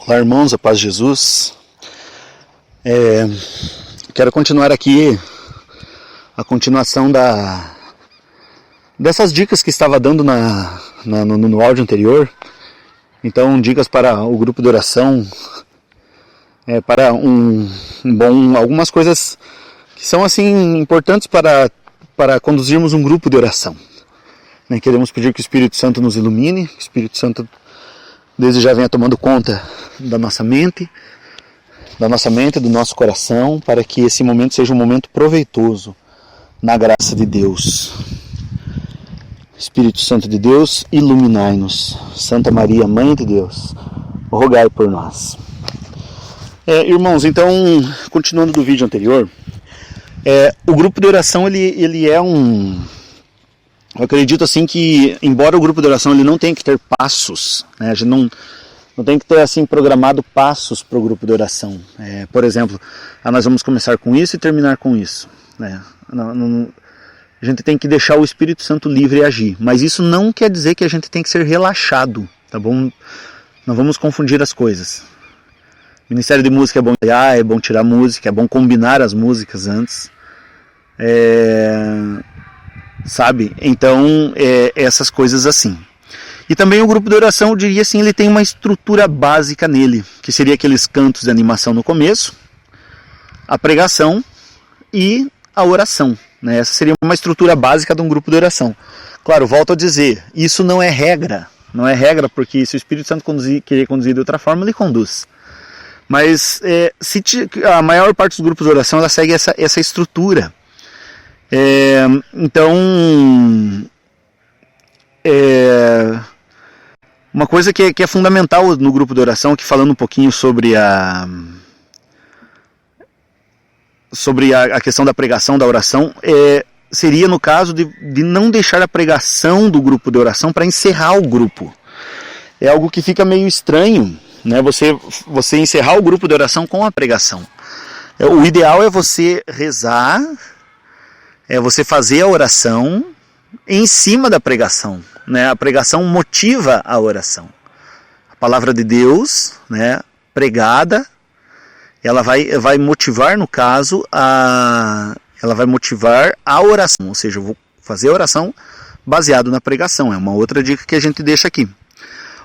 Olá, irmãos, a paz de Jesus. Quero continuar aqui a continuação dessas dicas que estava dando no áudio anterior. Então, dicas para o grupo de oração, para algumas coisas que são assim importantes para conduzirmos um grupo de oração. Queremos pedir que o Espírito Santo nos ilumine, que o Espírito Santo desde já venha tomando conta da nossa mente, do nosso coração, para que esse momento seja um momento proveitoso na graça de Deus. Espírito Santo de Deus, iluminai-nos. Santa Maria, Mãe de Deus, rogai por nós. Irmãos, então, continuando do vídeo anterior, o grupo de oração ele é eu acredito assim que, embora o grupo de oração ele não tenha que ter passos, a gente não tem que ter assim programado passos para o grupo de oração. Por exemplo, nós vamos começar com isso e terminar com isso. A gente tem que deixar o Espírito Santo livre e agir, mas isso não quer dizer que a gente tem que ser relaxado, tá bom? Não vamos confundir as coisas. Ministério de música é bom ensaiar, é bom tirar música, é bom combinar as músicas antes. Sabe? Então, essas coisas assim. E também o grupo de oração, eu diria assim, ele tem uma estrutura básica nele, que seria aqueles cantos de animação no começo, a pregação e a oração. Essa seria uma estrutura básica de um grupo de oração. Claro, volto a dizer, isso não é regra. Não é regra, porque se o Espírito Santo querer conduzir de outra forma, ele conduz. Mas a maior parte dos grupos de oração, ela segue essa estrutura. Então, uma coisa que é fundamental no grupo de oração, que falando um pouquinho sobre a questão da pregação, da oração, seria no caso de não deixar a pregação do grupo de oração para encerrar o grupo. É algo que fica meio estranho, né? Você encerrar o grupo de oração com a pregação. O ideal é você rezar, você fazer a oração em cima da pregação. A pregação motiva a oração. A palavra de Deus, pregada, ela vai motivar, no caso, ela vai motivar a oração. Ou seja, eu vou fazer a oração baseado na pregação. É uma outra dica que a gente deixa aqui.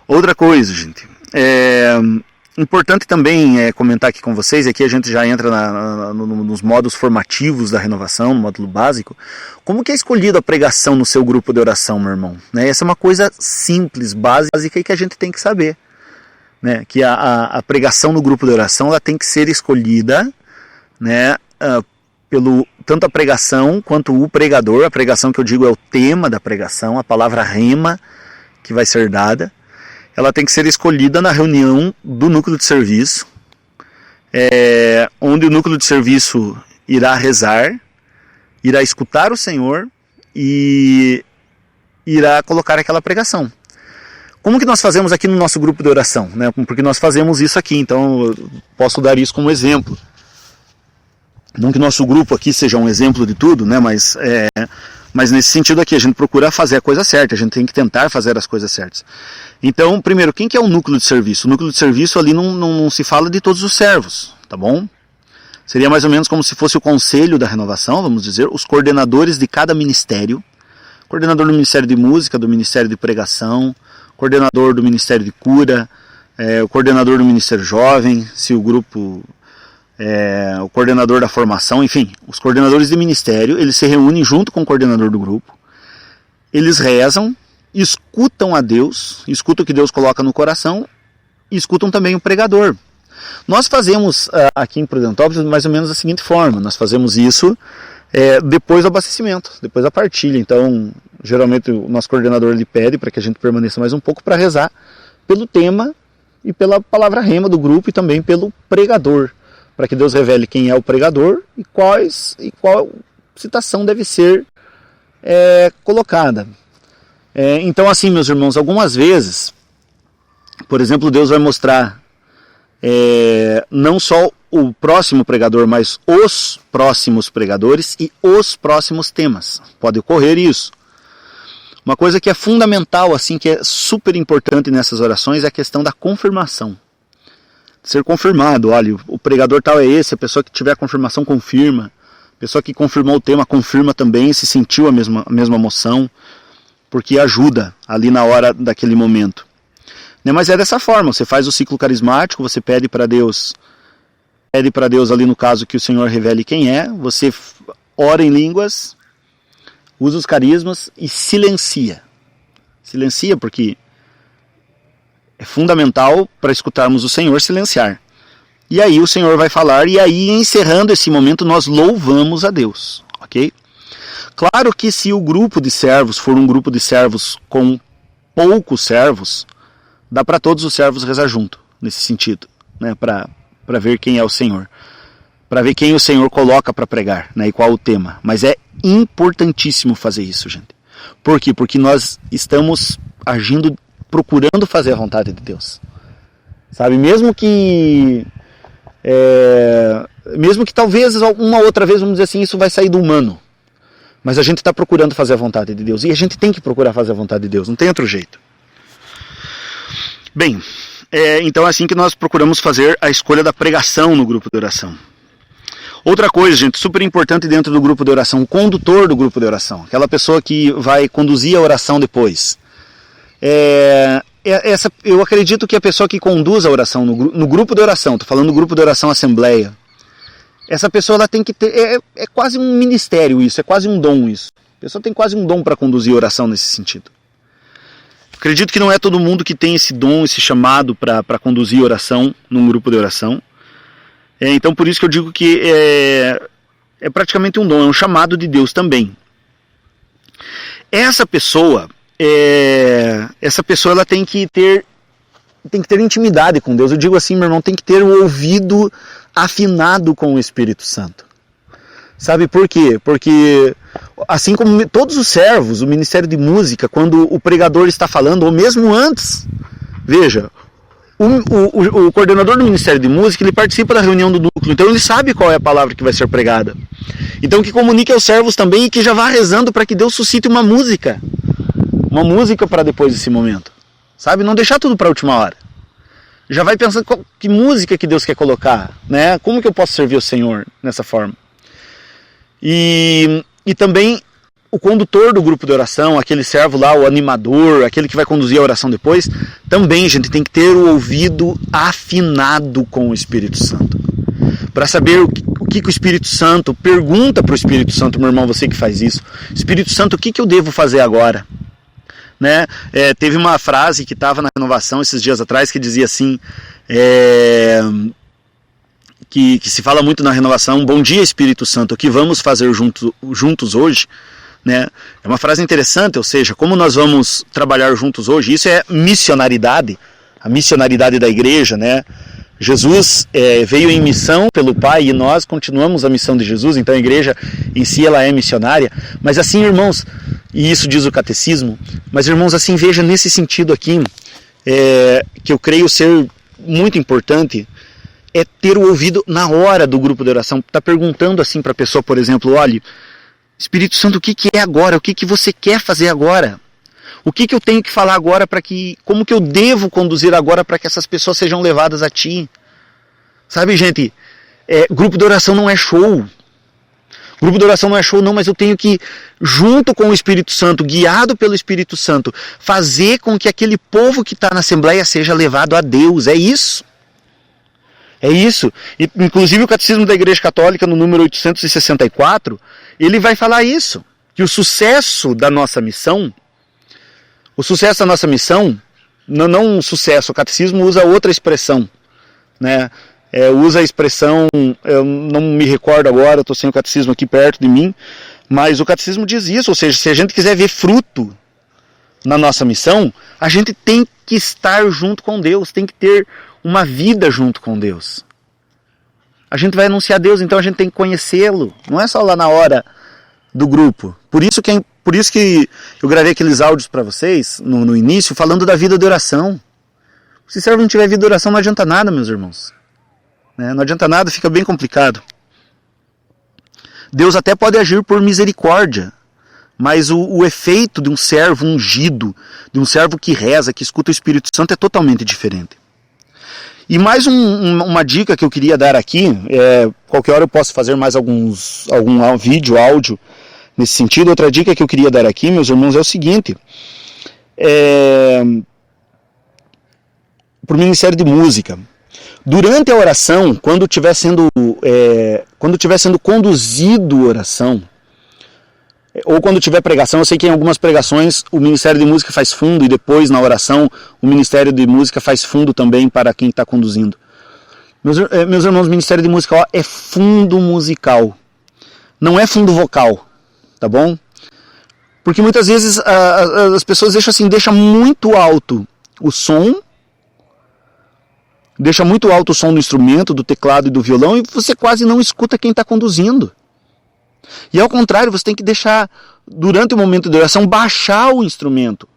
Outra coisa, gente, importante também comentar aqui com vocês, aqui a gente já entra nos modos formativos da renovação, no módulo básico. Como que é escolhida a pregação no seu grupo de oração, meu irmão? Essa é uma coisa simples, básica e que a gente tem que saber. Que a pregação no grupo de oração ela tem que ser escolhida pelo tanto a pregação quanto o pregador. A pregação que eu digo é o tema da pregação, a palavra rema que vai ser dada. Ela tem que ser escolhida na reunião do núcleo de serviço, onde o núcleo de serviço irá rezar, irá escutar o Senhor e irá colocar aquela pregação. Como que nós fazemos aqui no nosso grupo de oração? Porque nós fazemos isso aqui, então eu posso dar isso como exemplo. Não que nosso grupo aqui seja um exemplo de tudo, mas nesse sentido aqui, a gente procura fazer a coisa certa, a gente tem que tentar fazer as coisas certas. Então, primeiro, quem que é o núcleo de serviço? O núcleo de serviço ali não se fala de todos os servos, tá bom? Seria mais ou menos como se fosse o conselho da renovação, vamos dizer, os coordenadores de cada ministério. Coordenador do Ministério de Música, do Ministério de Pregação, coordenador do Ministério de Cura, o coordenador do Ministério Jovem, se o grupo... o coordenador da formação, enfim, os coordenadores de ministério, eles se reúnem junto com o coordenador do grupo, eles rezam, escutam a Deus, escutam o que Deus coloca no coração, e escutam também o pregador. Nós fazemos aqui em Prudentópolis mais ou menos da seguinte forma, nós fazemos isso depois do abastecimento, depois da partilha. Então, geralmente o nosso coordenador ele pede para que a gente permaneça mais um pouco para rezar pelo tema e pela palavra rema do grupo e também pelo pregador, para que Deus revele quem é o pregador e qual citação deve ser colocada. Então, assim, meus irmãos, algumas vezes, por exemplo, Deus vai mostrar não só o próximo pregador, mas os próximos pregadores e os próximos temas. Pode ocorrer isso. Uma coisa que é fundamental, assim, que é super importante nessas orações é a questão da confirmação. Ser confirmado, olha, o pregador tal é esse, a pessoa que tiver a confirmação confirma, a pessoa que confirmou o tema confirma também se sentiu a mesma emoção, porque ajuda ali na hora daquele momento. Mas é dessa forma, você faz o ciclo carismático, você pede para Deus ali no caso que o Senhor revele quem é, você ora em línguas, usa os carismas e silencia. Silencia porque é fundamental para escutarmos o Senhor silenciar. E aí o Senhor vai falar, e aí encerrando esse momento nós louvamos a Deus, ok? Claro que se o grupo de servos for um grupo de servos com poucos servos, dá para todos os servos rezar junto, nesse sentido, né? Para ver quem é o Senhor. Para ver quem o Senhor coloca para pregar, né? E qual o tema. Mas é importantíssimo fazer isso, gente. Por quê? Porque nós estamos agindo, procurando fazer a vontade de Deus. Sabe? Mesmo que talvez uma outra vez, vamos dizer assim, isso vai sair do humano. Mas a gente está procurando fazer a vontade de Deus. E a gente tem que procurar fazer a vontade de Deus. Não tem outro jeito. Bem, então é assim que nós procuramos fazer a escolha da pregação no grupo de oração. Outra coisa, gente, super importante dentro do grupo de oração, o condutor do grupo de oração, aquela pessoa que vai conduzir a oração depois. Eu acredito que a pessoa que conduz a oração no grupo de oração, estou falando do grupo de oração assembleia, essa pessoa ela tem que ter, é quase um ministério isso, é quase um dom isso. A pessoa tem quase um dom para conduzir a oração nesse sentido. Acredito que não é todo mundo que tem esse dom, esse chamado para conduzir oração num grupo de oração. Então por isso que eu digo que é praticamente um dom, é um chamado de Deus também. Essa pessoa ela tem que ter intimidade com Deus. Eu digo assim, meu irmão, tem que ter o ouvido afinado com o Espírito Santo. Sabe por quê? Porque assim como todos os servos, o Ministério de Música, quando o pregador está falando, ou mesmo antes, veja, o coordenador do Ministério de Música, ele participa da reunião do núcleo, então ele sabe qual é a palavra que vai ser pregada. Então que comunique aos servos também e que já vá rezando para que Deus suscite uma música para depois desse momento. Sabe? Não deixar tudo para a última hora. Já vai pensando que música que Deus quer colocar, né? Como que eu posso servir o Senhor nessa forma? E também o condutor do grupo de oração, aquele servo lá, o animador, aquele que vai conduzir a oração depois, também, gente, tem que ter o ouvido afinado com o Espírito Santo. Para saber o que o Espírito Santo pergunta para o Espírito Santo, meu irmão, você que faz isso. Espírito Santo, o que eu devo fazer agora? Né? Teve uma frase que estava na renovação esses dias atrás que dizia assim, que se fala muito na renovação: bom dia Espírito Santo, o que vamos fazer juntos hoje? Né? É uma frase interessante, ou seja, como nós vamos trabalhar juntos hoje. Isso é missionaridade, a missionaridade da igreja, né? Jesus veio em missão pelo Pai e nós continuamos a missão de Jesus, então a igreja em si ela é missionária. Mas assim, irmãos, e isso diz o catecismo, mas irmãos, assim, veja nesse sentido aqui, que eu creio ser muito importante, é ter o ouvido na hora do grupo de oração. Está perguntando assim para a pessoa, por exemplo, olha, Espírito Santo, o que é agora? O que você quer fazer agora? O que eu tenho que falar agora como que eu devo conduzir agora para que essas pessoas sejam levadas a Ti? Sabe, gente, grupo de oração não é show. Grupo de oração não é show não, mas eu tenho que, junto com o Espírito Santo, guiado pelo Espírito Santo, fazer com que aquele povo que está na Assembleia seja levado a Deus. É isso. É isso. E, inclusive o Catecismo da Igreja Católica, no número 864, ele vai falar isso. Que o sucesso da nossa missão, não um sucesso, o Catecismo usa outra expressão, né? Usa a expressão, eu não me recordo agora, estou sem o Catecismo aqui perto de mim, mas o Catecismo diz isso, ou seja, se a gente quiser ver fruto na nossa missão, a gente tem que estar junto com Deus, tem que ter uma vida junto com Deus. A gente vai anunciar Deus, então a gente tem que conhecê-lo, não é só lá na hora do grupo. Por isso que eu gravei aqueles áudios para vocês, no início, falando da vida de oração. Se servo não tiver vida de oração, não adianta nada, meus irmãos. Não adianta nada, fica bem complicado. Deus até pode agir por misericórdia, mas o efeito de um servo ungido, de um servo que reza, que escuta o Espírito Santo é totalmente diferente. E mais uma dica que eu queria dar aqui, qualquer hora eu posso fazer mais algum vídeo, áudio nesse sentido. Outra dica que eu queria dar aqui, meus irmãos, é o seguinte: para o Ministério de Música, durante a oração, quando estiver sendo conduzido a oração, ou quando tiver pregação, eu sei que em algumas pregações o Ministério de Música faz fundo e depois na oração o Ministério de Música faz fundo também para quem está conduzindo. Meus irmãos, o Ministério de Música é fundo musical, não é fundo vocal, tá bom? Porque muitas vezes as pessoas deixam muito alto o som, deixa muito alto o som do instrumento, do teclado e do violão, e você quase não escuta quem está conduzindo. E ao contrário, você tem que deixar, durante o momento de oração, baixar o instrumento.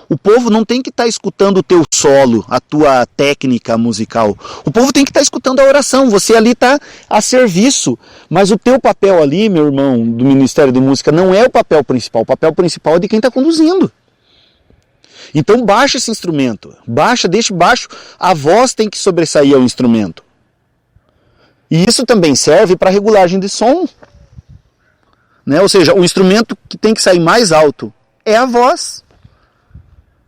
O povo não tem que estar escutando o teu solo, a tua técnica musical. O povo tem que estar escutando a oração. Você ali está a serviço. Mas o teu papel ali, meu irmão, do Ministério de Música, não é o papel principal. O papel principal é de quem está conduzindo. Então baixa esse instrumento. Deixa baixo. A voz tem que sobressair ao instrumento. E isso também serve para regulagem de som. Né? Ou seja, o instrumento que tem que sair mais alto é a voz.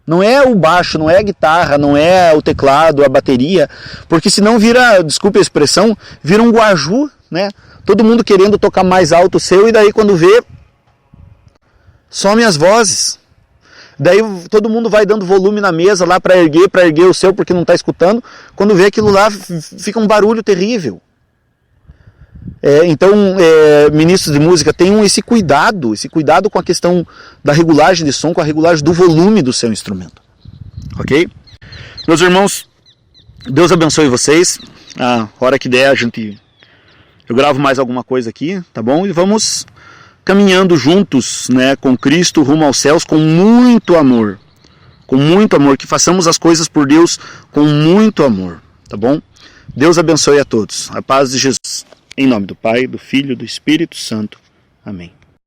Não é o baixo, não é a guitarra, não é o teclado, a bateria, porque senão vira, desculpe a expressão, vira um guaju, né? Todo mundo querendo tocar mais alto o seu, e daí quando vê, some as vozes. Daí todo mundo vai dando volume na mesa lá para erguer o seu porque não está escutando. Quando vê aquilo lá, fica um barulho terrível. Então, ministros de música, tenham esse cuidado com a questão da regulagem de som, com a regulagem do volume do seu instrumento. Ok? Meus irmãos, Deus abençoe vocês. A hora que der, eu gravo mais alguma coisa aqui, tá bom? E vamos caminhando juntos, né, com Cristo rumo aos céus, com muito amor, que façamos as coisas por Deus com muito amor, tá bom? Deus abençoe a todos. A paz de Jesus. Em nome do Pai, do Filho e do Espírito Santo. Amém.